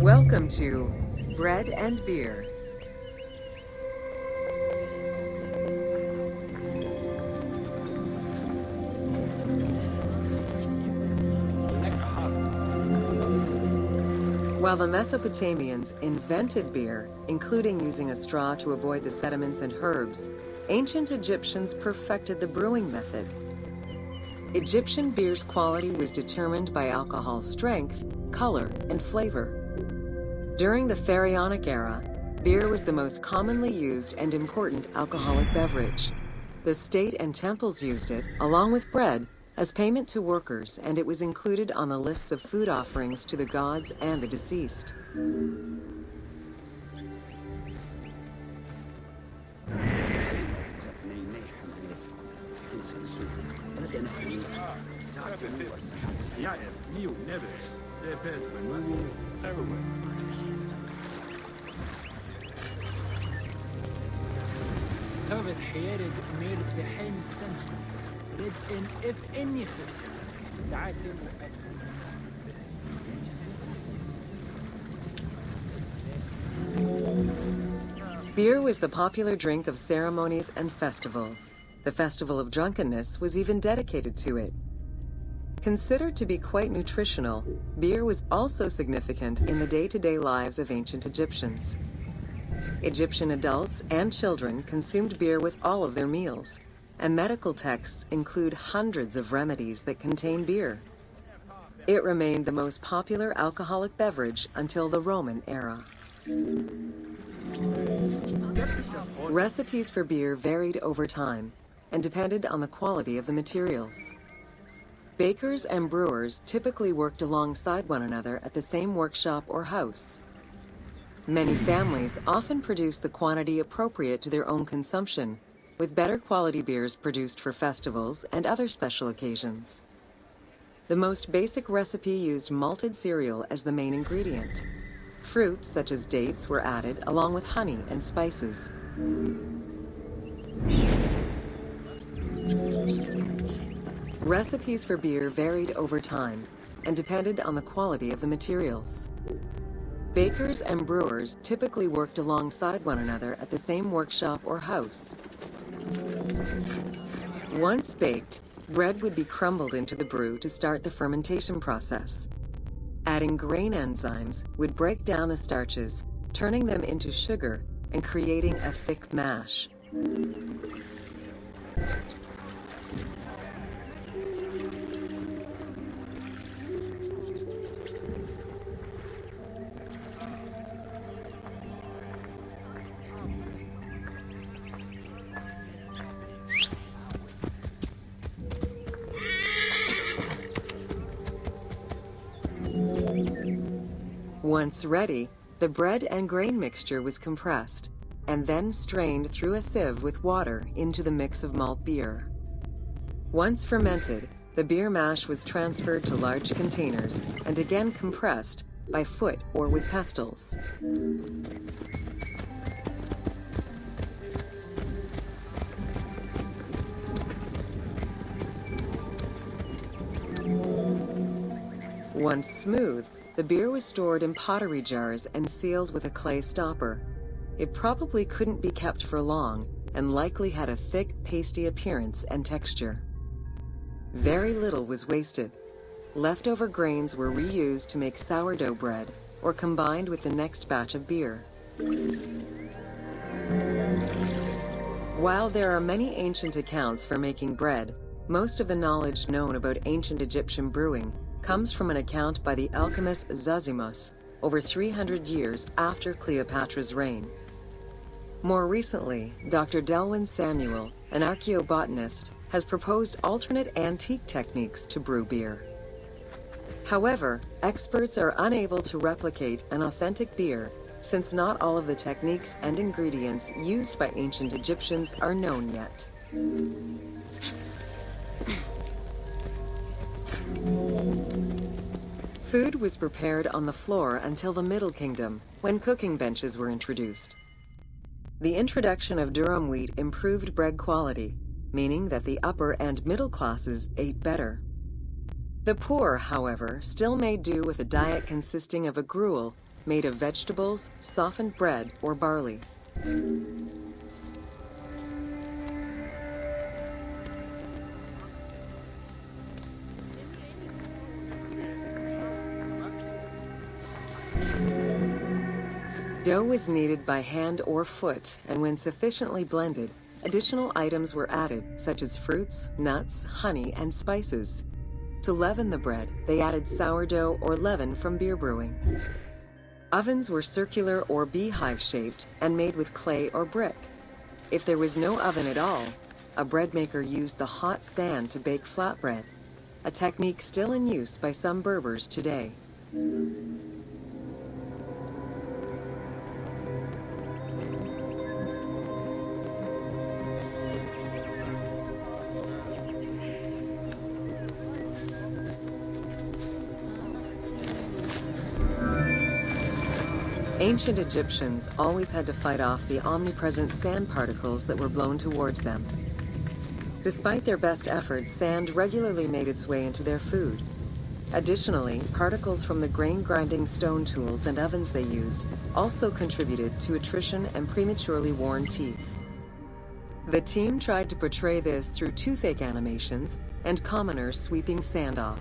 Welcome to Bread and Beer. While the Mesopotamians invented beer, including using a straw to avoid the sediments and herbs, ancient Egyptians perfected the brewing method. Egyptian beer's quality was determined by alcohol's strength, color, and flavor. During the Pharaonic era, beer was the most commonly used and important alcoholic beverage. The state and temples used it, along with bread, as payment to workers, and it was included on the lists of food offerings to the gods and the deceased. Tavet حيارد مير بحين سنسو رد إن إف إني خس دعاتي Beer was the popular drink of ceremonies and festivals. The Festival of Drunkenness was even dedicated to it. Considered to be quite nutritional, beer was also significant in the day-to-day lives of ancient Egyptians. Egyptian adults and children consumed beer with all of their meals, and medical texts include hundreds of remedies that contain beer. It remained the most popular alcoholic beverage until the Roman era. Recipes for beer varied over time and depended on the quality of the materials. Bakers and brewers typically worked alongside one another at the same workshop or house. Many families often produced the quantity appropriate to their own consumption, with better quality beers produced for festivals and other special occasions. The most basic recipe used malted cereal as the main ingredient. Fruits such as dates were added along with honey and spices. Recipes for beer varied over time and depended on the quality of the materials. Bakers and brewers typically worked alongside one another at the same workshop or house. Once baked, bread would be crumbled into the brew to start the fermentation process. Adding grain enzymes would break down the starches, turning them into sugar and creating a thick mash. Once ready, the bread and grain mixture was compressed and then strained through a sieve with water into the mix of malt beer. Once fermented, the beer mash was transferred to large containers and again compressed by foot or with pestles. Once smooth, the beer was stored in pottery jars and sealed with a clay stopper. It probably couldn't be kept for long and likely had a thick, pasty appearance and texture. Very little was wasted. Leftover grains were reused to make sourdough bread or combined with the next batch of beer. While there are many ancient accounts for making bread, most of the knowledge known about ancient Egyptian brewing comes from an account by the alchemist Zosimus over 300 years after Cleopatra's reign. More recently, Dr. Delwyn Samuel, an archaeobotanist, has proposed alternate antique techniques to brew beer. However, experts are unable to replicate an authentic beer since not all of the techniques and ingredients used by ancient Egyptians are known yet. Food was prepared on the floor until the Middle Kingdom, when cooking benches were introduced. The introduction of durum wheat improved bread quality, meaning that the upper and middle classes ate better. The poor, however, still made do with a diet consisting of a gruel made of vegetables, softened bread, or barley. Dough was kneaded by hand or foot, and when sufficiently blended, additional items were added, such as fruits, nuts, honey, and spices. To leaven the bread, they added sourdough or leaven from beer brewing. Ovens were circular or beehive-shaped and made with clay or brick. If there was no oven at all, a bread maker used the hot sand to bake flatbread, a technique still in use by some Berbers today. Ancient Egyptians always had to fight off the omnipresent sand particles that were blown towards them. Despite their best efforts, sand regularly made its way into their food. Additionally, particles from the grain-grinding stone tools and ovens they used also contributed to attrition and prematurely worn teeth. The team tried to portray this through toothache animations and commoners sweeping sand off.